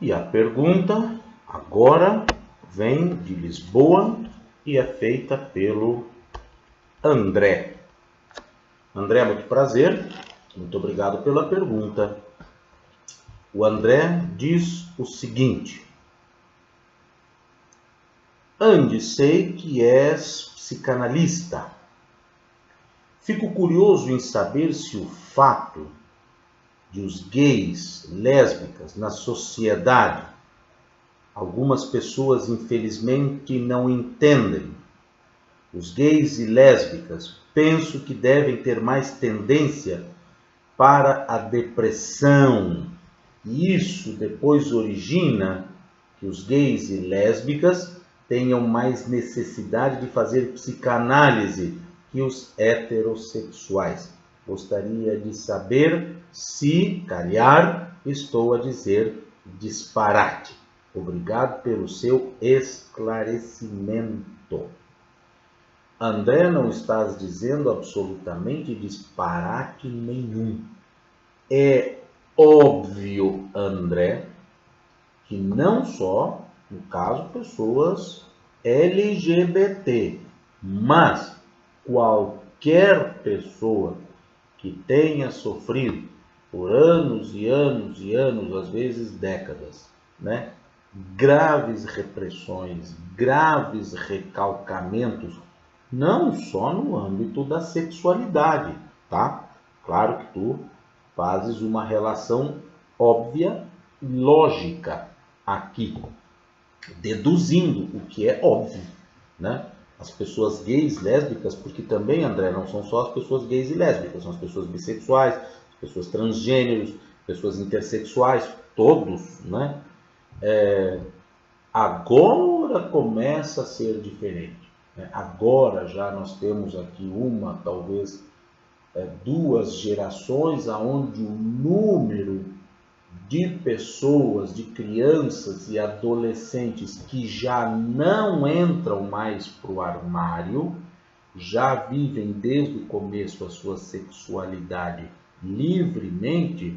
E a pergunta agora vem de Lisboa e é feita pelo André. André, muito prazer. Muito obrigado pela pergunta. O André diz o seguinte: Andy, sei que és psicanalista. Fico curioso em saber se o fato de os gays, lésbicas na sociedade, algumas pessoas infelizmente não entendem. Os gays e lésbicas penso que devem ter mais tendência para a depressão. E isso depois origina que os gays e lésbicas tenham mais necessidade de fazer psicanálise que os heterossexuais. Gostaria de saber se, calhar, estou a dizer disparate. Obrigado pelo seu esclarecimento. André, não estás dizendo absolutamente disparate nenhum. É óbvio, André, que não só, no caso, pessoas LGBT, mas qualquer pessoa que tenha sofrido por anos e anos e anos, às vezes décadas, né? Graves repressões, graves recalcamentos, não só no âmbito da sexualidade, tá? Claro que tu fazes uma relação óbvia, lógica aqui, deduzindo o que é óbvio, né? As pessoas gays, lésbicas, porque também, André, não são só as pessoas gays e lésbicas, são as pessoas bissexuais, as pessoas transgêneros, pessoas intersexuais, todos, né? Agora começa a ser diferente, né? Agora já nós temos aqui uma, talvez, duas gerações aonde o número de pessoas, de crianças e adolescentes que já não entram mais para o armário, já vivem desde o começo a sua sexualidade livremente,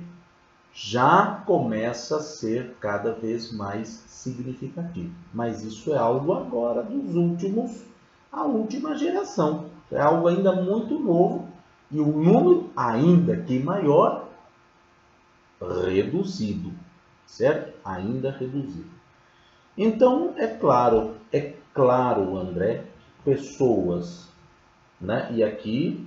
já começa a ser cada vez mais significativo. Mas isso é algo agora a última geração. É algo ainda muito novo e o número, ainda que maior, reduzido, certo? Ainda reduzido. Então, é claro, André, pessoas, né? E aqui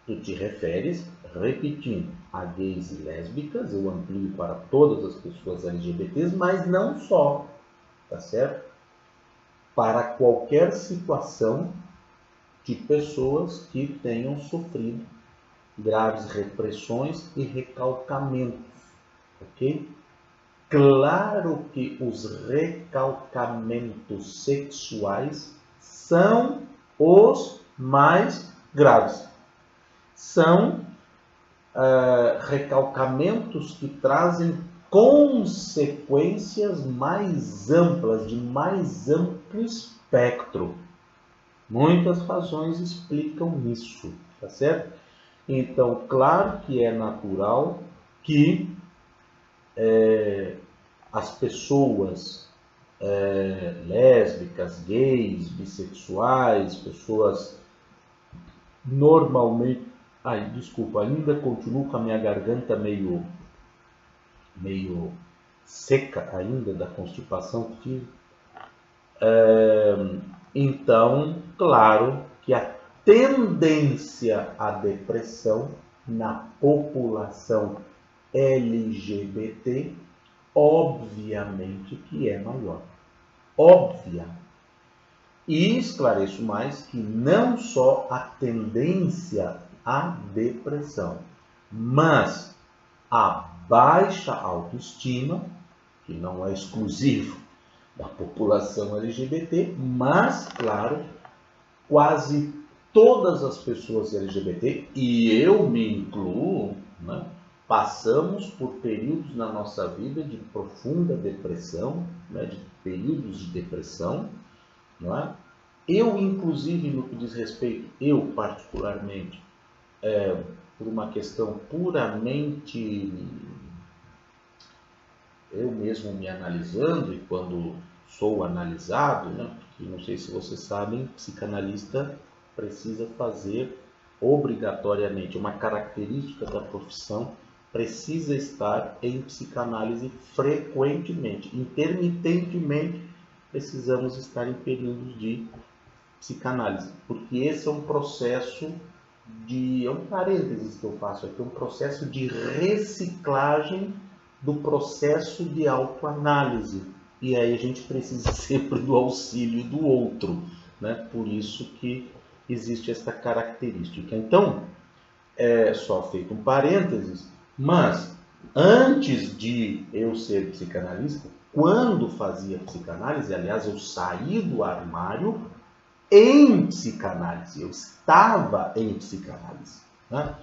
tu te referes, repetindo, a gays e lésbicas, eu amplio para todas as pessoas LGBTs, mas não só, tá certo? Para qualquer situação de pessoas que tenham sofrido graves repressões e recalcamentos, ok? Claro que os recalcamentos sexuais são os mais graves. São recalcamentos que trazem consequências mais amplas, de mais amplo espectro. Muitas razões explicam isso, tá certo? Então, claro que é natural que as pessoas lésbicas, gays, bissexuais, pessoas normalmente... Ai, desculpa, ainda continuo com a minha garganta meio seca ainda da constipação que tive. Então, claro que a tendência à depressão na população LGBT, obviamente que é maior. Óbvia. E esclareço mais que não só a tendência à depressão, mas a baixa autoestima, que não é exclusivo da população LGBT, mas, claro, quase todas as pessoas LGBT, e eu me incluo, né, passamos por períodos na nossa vida de profunda depressão, né, de períodos de depressão, não é? Eu, inclusive, no que diz respeito, eu particularmente, por uma questão puramente eu mesmo me analisando e quando sou analisado, né, porque não sei se vocês sabem, psicanalista precisa fazer obrigatoriamente, uma característica da profissão, precisa estar em psicanálise frequentemente. Intermitentemente, precisamos estar em períodos de psicanálise, porque esse é um processo é um parênteses que eu faço aqui, um processo de reciclagem do processo de autoanálise. E aí a gente precisa sempre do auxílio do outro, né? Por isso que existe essa característica. Então, é só feito um parênteses, mas antes de eu ser psicanalista, quando fazia psicanálise, aliás, eu saí do armário em psicanálise, eu estava em psicanálise, né?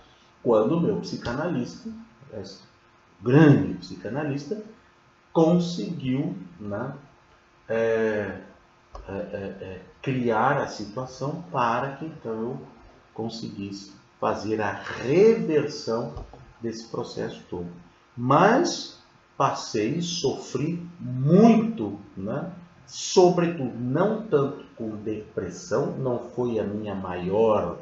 Quando o meu psicanalista, grande psicanalista, conseguiu, né, criar a situação para que então eu conseguisse fazer a reversão desse processo todo. Mas passei, sofri muito, né? Sobretudo, não tanto com depressão, não foi a minha maior,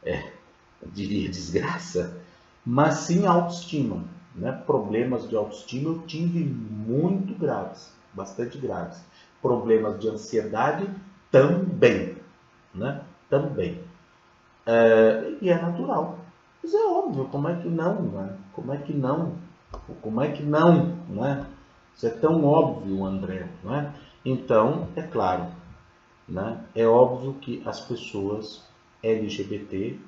eu diria, desgraça, mas sim autoestima, né? Problemas de autoestima eu tive muito graves, bastante graves. Problemas de ansiedade também, né? Também. E é natural. Mas é óbvio, como é que não, né? Como é que não? Como é que não, né? Isso é tão óbvio, André, não é? Então, é claro, né? É óbvio que as pessoas LGBT,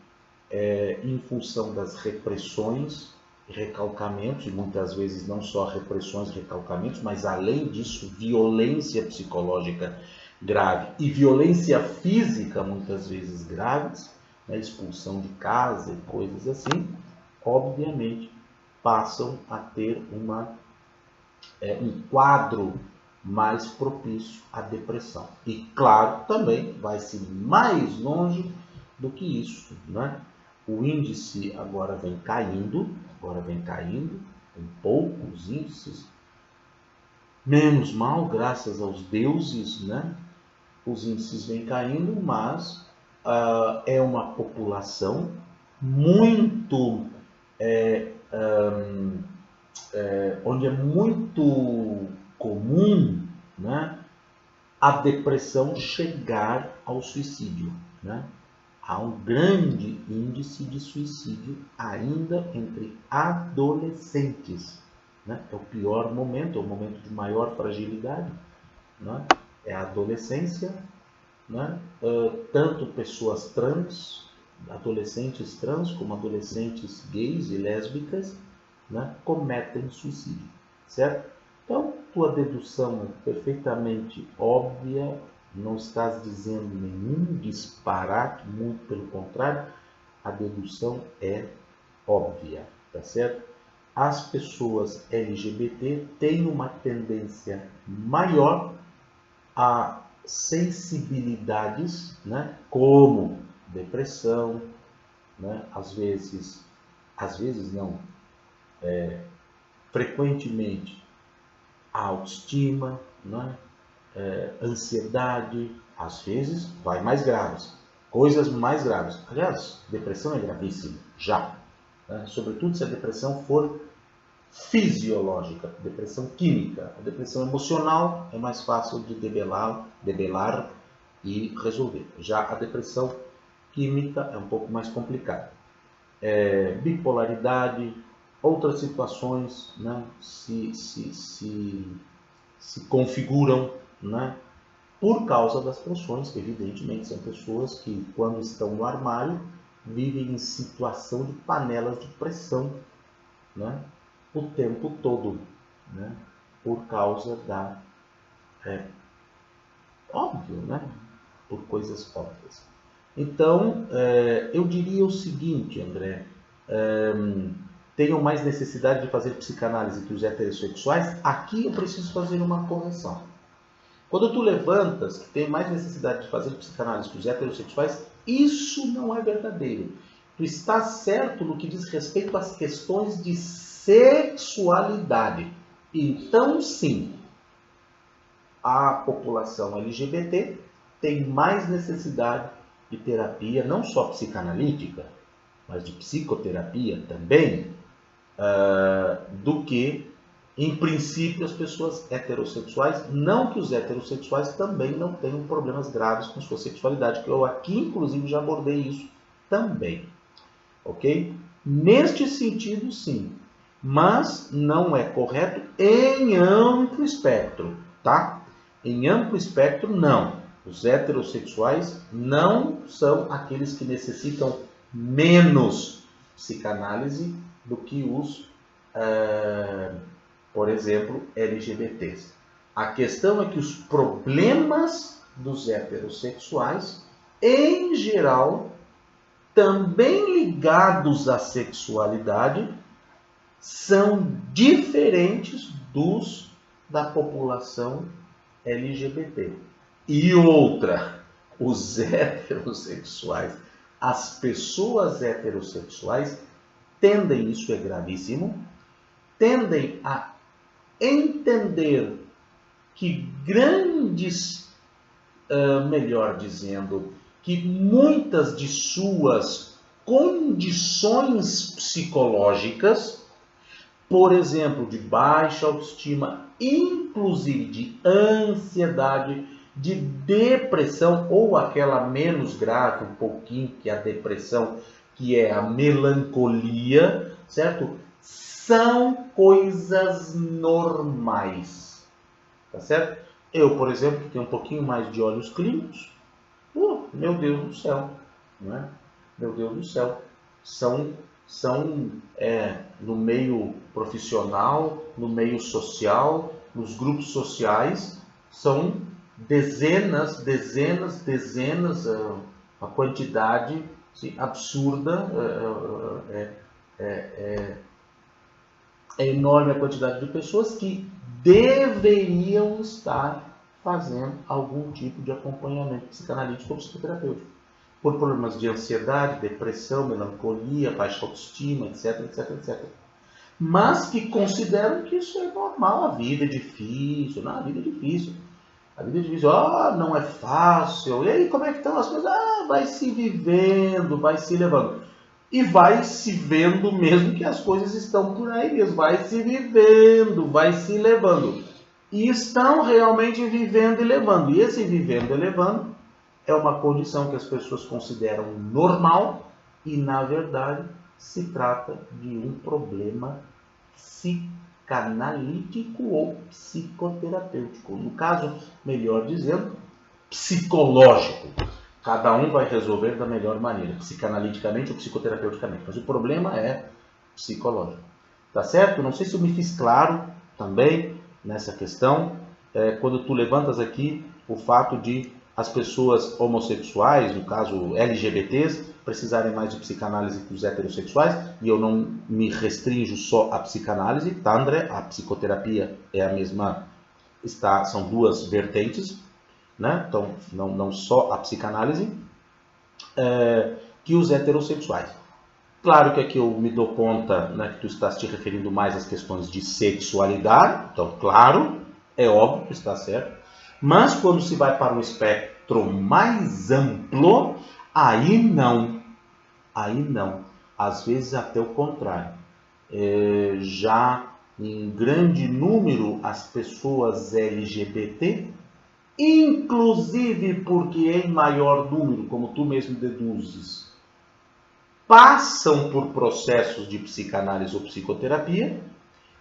em função das repressões, recalcamentos, e muitas vezes não só repressões e recalcamentos, mas além disso, violência psicológica grave e violência física, muitas vezes graves, né? Expulsão de casa e coisas assim, obviamente passam a ter um quadro mais propício à depressão. E claro, também vai-se mais longe do que isso, né? O índice agora vem caindo, um pouco os índices, menos mal, graças aos deuses, né? Os índices vêm caindo, mas é uma população muito onde é muito comum, né, a depressão chegar ao suicídio, né? Há um grande índice de suicídio ainda entre adolescentes, né? É o pior momento, é o momento de maior fragilidade, né? É a adolescência, né? Tanto pessoas trans, adolescentes trans, como adolescentes gays e lésbicas, né, cometem suicídio, certo? Então, tua dedução é perfeitamente óbvia, não estás dizendo nenhum disparate, muito pelo contrário, a dedução é óbvia, tá certo? As pessoas LGBT têm uma tendência maior a sensibilidades, né, como depressão, né, às vezes não, frequentemente a autoestima, né, ansiedade, às vezes vai mais graves, coisas mais graves. Aliás, depressão é gravíssima, já, né, sobretudo se a depressão for fisiológica, depressão química. A depressão emocional é mais fácil de debelar e resolver. Já a depressão química é um pouco mais complicada. Bipolaridade, outras situações, né, se configuram, né, por causa das pressões, que evidentemente são pessoas que, quando estão no armário, vivem em situação de panelas de pressão, né, o tempo todo, né, por causa óbvio, né, por coisas óbvias. Então, eu diria o seguinte, André, tenham mais necessidade de fazer psicanálise que os heterossexuais. Aqui eu preciso fazer uma correção. Quando tu levantas que tem mais necessidade de fazer psicanálise que os heterossexuais, isso não é verdadeiro. Tu está certo no que diz respeito às questões de sexualidade. Então, sim, a população LGBT tem mais necessidade de terapia, não só psicanalítica, mas de psicoterapia também, do que, em princípio, as pessoas heterossexuais. Não que os heterossexuais também não tenham problemas graves com sua sexualidade, que eu aqui, inclusive, já abordei isso também. Ok? Neste sentido, sim. Mas não é correto em amplo espectro, tá? Em amplo espectro, não. Os heterossexuais não são aqueles que necessitam menos psicanálise do que os, por exemplo, LGBTs. A questão é que os problemas dos heterossexuais, em geral, também ligados à sexualidade, são diferentes dos da população LGBT. E outra, os heterossexuais, as pessoas heterossexuais tendem, isso é gravíssimo, tendem a entender que melhor dizendo, que muitas de suas condições psicológicas, por exemplo, de baixa autoestima, inclusive de ansiedade, de depressão, ou aquela menos grave um pouquinho, que é a depressão, que é a melancolia, certo? São coisas normais, tá certo? Eu, por exemplo, que tenho um pouquinho mais de olhos clínicos, meu Deus do céu, não é? Meu Deus do céu, são no meio profissional, no meio social, nos grupos sociais, são dezenas, uma quantidade absurda, é enorme a quantidade de pessoas que deveriam estar fazendo algum tipo de acompanhamento psicanalítico ou psicoterapêutico, por problemas de ansiedade, depressão, melancolia, baixa autoestima, etc, etc, etc. Mas que consideram que isso é normal, a vida é difícil, não, a vida é difícil. A vida é difícil, não é fácil, e aí como é que estão as coisas? Vai se vivendo, vai se levando. E vai se vendo mesmo que as coisas estão por aí mesmo, vai se vivendo, vai se levando. E estão realmente vivendo e levando. E esse vivendo e levando é uma condição que as pessoas consideram normal e, na verdade, se trata de um problema psicanalítico ou psicoterapêutico. No caso, melhor dizendo, psicológico. Cada um vai resolver da melhor maneira, psicanaliticamente ou psicoterapeuticamente. Mas o problema é psicológico. Tá certo? Não sei se eu me fiz claro também nessa questão. Quando tu levantas aqui o fato de as pessoas homossexuais, no caso LGBTs, precisarem mais de psicanálise que os heterossexuais, e eu não me restringo só à psicanálise, tá, André? A psicoterapia é a mesma, são duas vertentes, né? Então, não só a psicanálise, que os heterossexuais. Claro que aqui eu me dou conta, né, que tu estás te referindo mais às questões de sexualidade, então, claro, é óbvio que está certo, mas quando se vai para um espectro mais amplo, aí não, às vezes até o contrário. Já em grande número as pessoas LGBT, inclusive porque em maior número, como tu mesmo deduzes, passam por processos de psicanálise ou psicoterapia,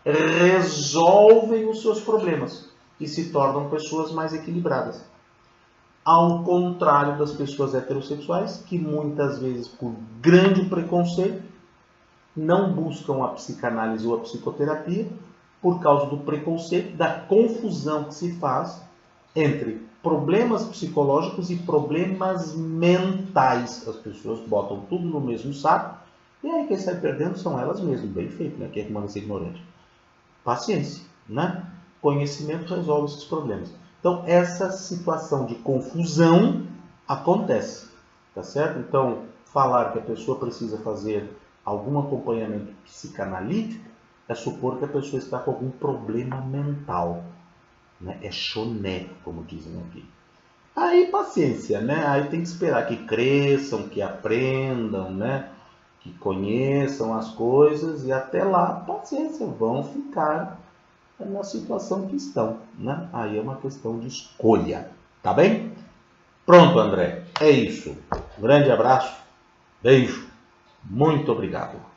resolvem os seus problemas e se tornam pessoas mais equilibradas. Ao contrário das pessoas heterossexuais, que muitas vezes, por grande preconceito, não buscam a psicanálise ou a psicoterapia por causa do preconceito, da confusão que se faz entre problemas psicológicos e problemas mentais. As pessoas botam tudo no mesmo saco e aí quem sai perdendo são elas mesmas. Bem feito, né? Quem é que manda ser ignorante? Paciência, né? Conhecimento resolve esses problemas. Então, essa situação de confusão acontece, tá certo? Então, falar que a pessoa precisa fazer algum acompanhamento psicanalítico é supor que a pessoa está com algum problema mental, né? É choné, como dizem aqui. Aí paciência, né? Aí tem que esperar que cresçam, que aprendam, né? Que conheçam as coisas e até lá, paciência, vão ficar na situação que estão, né? Aí é uma questão de escolha, tá bem? Pronto, André, é isso. Grande abraço, beijo, muito obrigado.